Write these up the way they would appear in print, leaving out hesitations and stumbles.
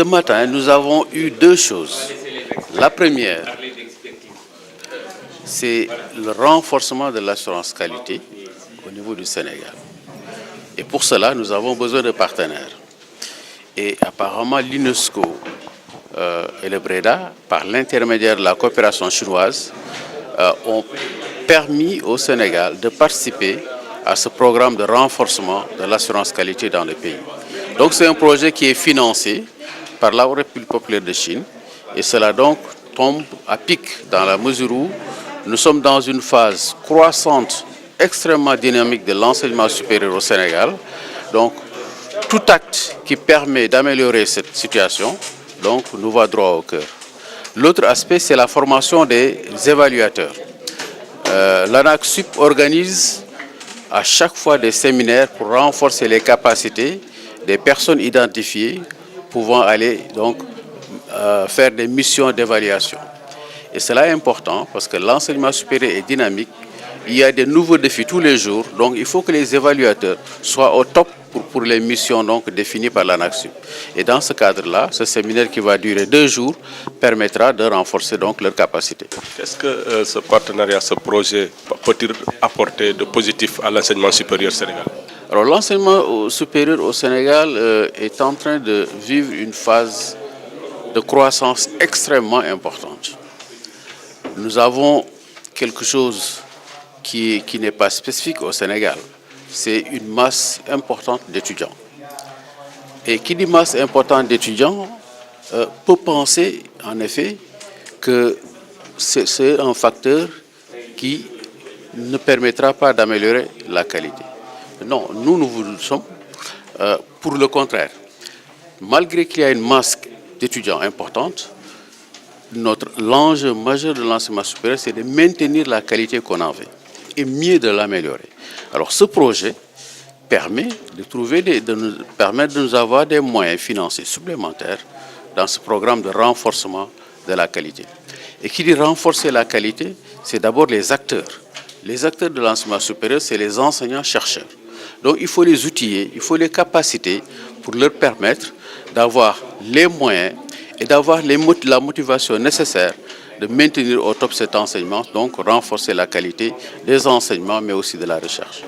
Ce matin, nous avons eu deux choses. La première, c'est le renforcement de l'assurance qualité au niveau du Sénégal. Et pour cela, nous avons besoin de partenaires. Et apparemment, l'UNESCO et le BREDA, par l'intermédiaire de la coopération chinoise, ont permis au Sénégal de participer à ce programme de renforcement de l'assurance qualité dans le pays. Donc c'est un projet qui est financé par la République populaire de Chine et cela donc tombe à pic dans la mesure où nous sommes dans une phase croissante extrêmement dynamique de l'enseignement supérieur au Sénégal. Donc tout acte qui permet d'améliorer cette situation donc, nous va droit au cœur. L'autre aspect, c'est la formation des évaluateurs. L'ANAQ-Sup organise à chaque fois des séminaires pour renforcer les capacités des personnes identifiées pouvant aller donc, faire des missions d'évaluation. Et cela est important parce que l'enseignement supérieur est dynamique. Il y a des nouveaux défis tous les jours. Donc il faut que les évaluateurs soient au top pour les missions donc, définies par l'ANAQ-Sup. Et dans ce cadre-là, ce séminaire qui va durer 2 jours permettra de renforcer donc leurs capacités. Qu'est-ce que ce partenariat, ce projet peut-il apporter de positif à l'enseignement supérieur sénégalais? Alors l'enseignement supérieur au Sénégal est en train de vivre une phase de croissance extrêmement importante. Nous avons quelque chose qui n'est pas spécifique au Sénégal. C'est une masse importante d'étudiants. Et qui dit masse importante d'étudiants peut penser en effet que c'est un facteur qui ne permettra pas d'améliorer la qualité. Non, nous sommes pour le contraire. Malgré qu'il y a une masse d'étudiants importante, l'enjeu majeur de l'enseignement supérieur, c'est de maintenir la qualité qu'on avait et mieux de l'améliorer. Alors ce projet permet de nous avoir des moyens financiers supplémentaires dans ce programme de renforcement de la qualité. Et qui dit renforcer la qualité, c'est d'abord les acteurs. Les acteurs de l'enseignement supérieur, c'est les enseignants-chercheurs. Donc il faut les outiller, il faut les capaciter pour leur permettre d'avoir les moyens et d'avoir la motivation nécessaire de maintenir au top cet enseignement, donc renforcer la qualité des enseignements, mais aussi de la recherche.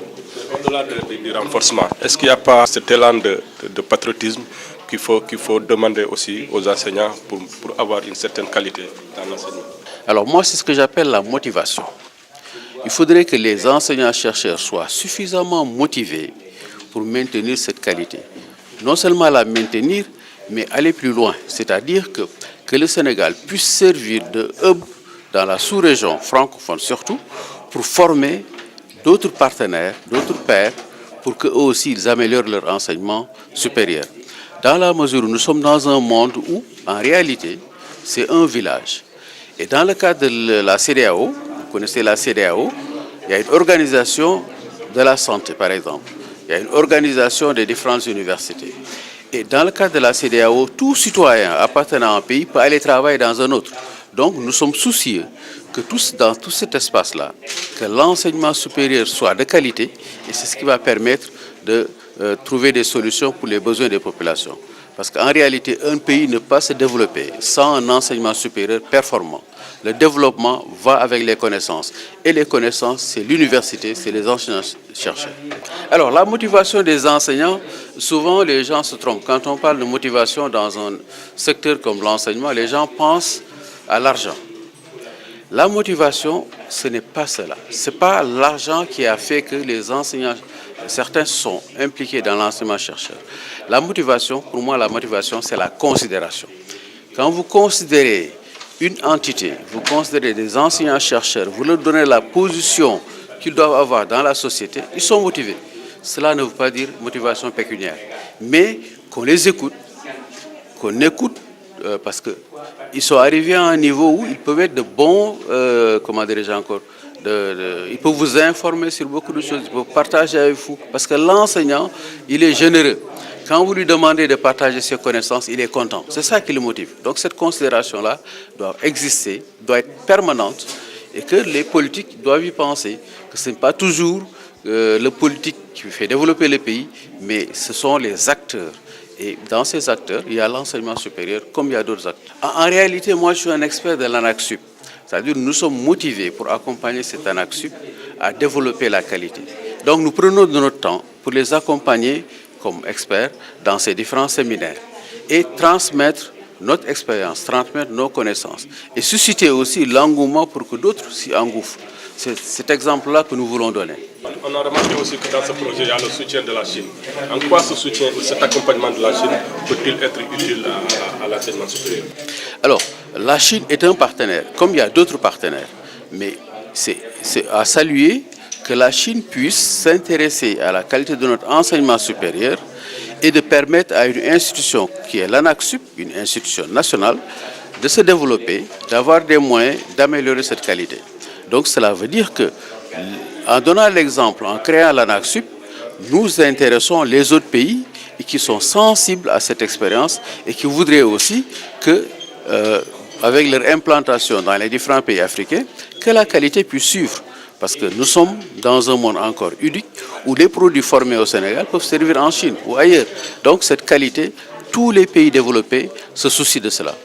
Au-delà du renforcement, est-ce qu'il n'y a pas cet élan de patriotisme qu'il faut demander aussi aux enseignants pour avoir une certaine qualité dans l'enseignement? Alors moi, c'est ce que j'appelle la motivation. Il faudrait que les enseignants-chercheurs soient suffisamment motivés pour maintenir cette qualité. Non seulement la maintenir, mais aller plus loin, c'est-à-dire que le Sénégal puisse servir de hub dans la sous-région francophone surtout, pour former d'autres partenaires, d'autres pairs, pour qu'eux aussi ils améliorent leur enseignement supérieur. Dans la mesure où nous sommes dans un monde où, en réalité, c'est un village. Et dans le cadre de la CEDEAO, vous connaissez la CEDEAO, il y a une organisation de la santé, par exemple. Il y a une organisation des différentes universités. Et dans le cadre de la CEDEAO, tout citoyen appartenant à un pays peut aller travailler dans un autre. Donc nous sommes soucieux que dans tout cet espace-là, que l'enseignement supérieur soit de qualité, et c'est ce qui va permettre de trouver des solutions pour les besoins des populations. Parce qu'en réalité, un pays ne peut pas se développer sans un enseignement supérieur performant. Le développement va avec les connaissances. Et les connaissances, c'est l'université, c'est les enseignants-chercheurs. Alors, la motivation des enseignants, souvent les gens se trompent. Quand on parle de motivation dans un secteur comme l'enseignement, les gens pensent à l'argent. La motivation, ce n'est pas cela. Ce n'est pas l'argent qui a fait que les enseignants, certains sont impliqués dans l'enseignement-chercheur. La motivation, pour moi, la motivation, c'est la considération. Quand vous considérez une entité, vous considérez des enseignants-chercheurs, vous leur donnez la position qu'ils doivent avoir dans la société, ils sont motivés. Cela ne veut pas dire motivation pécuniaire, mais qu'on les écoute, qu'on écoute, parce qu'ils sont arrivés à un niveau où ils peuvent être de bons, comment dirais-je encore, ils peuvent vous informer sur beaucoup de choses, ils peuvent partager avec vous, parce que l'enseignant, il est généreux. Quand vous lui demandez de partager ses connaissances, il est content. C'est ça qui le motive. Donc cette considération-là doit exister, doit être permanente, et que les politiques doivent y penser, que ce n'est pas toujours le politique qui fait développer le pays, mais ce sont les acteurs. Et dans ces acteurs, il y a l'enseignement supérieur comme il y a d'autres acteurs. En réalité, moi, je suis un expert de l'ANAQ-Sup. C'est-à-dire que nous sommes motivés pour accompagner cette ANAQ-Sup à développer la qualité. Donc nous prenons de notre temps pour les accompagner comme experts dans ces différents séminaires et transmettre notre expérience, transmettre nos connaissances et susciter aussi l'engouement pour que d'autres s'y engouffrent. C'est cet exemple-là que nous voulons donner. On a remarqué aussi que dans ce projet, il y a le soutien de la Chine. En quoi ce soutien ou cet accompagnement de la Chine peut-il être utile à l'enseignement supérieur? Alors, la Chine est un partenaire, comme il y a d'autres partenaires, mais c'est à saluer que la Chine puisse s'intéresser à la qualité de notre enseignement supérieur et de permettre à une institution qui est l'ANAQ-Sup, une institution nationale, de se développer, d'avoir des moyens d'améliorer cette qualité. Donc cela veut dire que, en donnant l'exemple, en créant l'ANAQ-Sup, nous intéressons les autres pays et qui sont sensibles à cette expérience et qui voudraient aussi que, avec leur implantation dans les différents pays africains, que la qualité puisse suivre. Parce que nous sommes dans un monde encore unique où les produits formés au Sénégal peuvent servir en Chine ou ailleurs. Donc cette qualité, tous les pays développés se soucient de cela.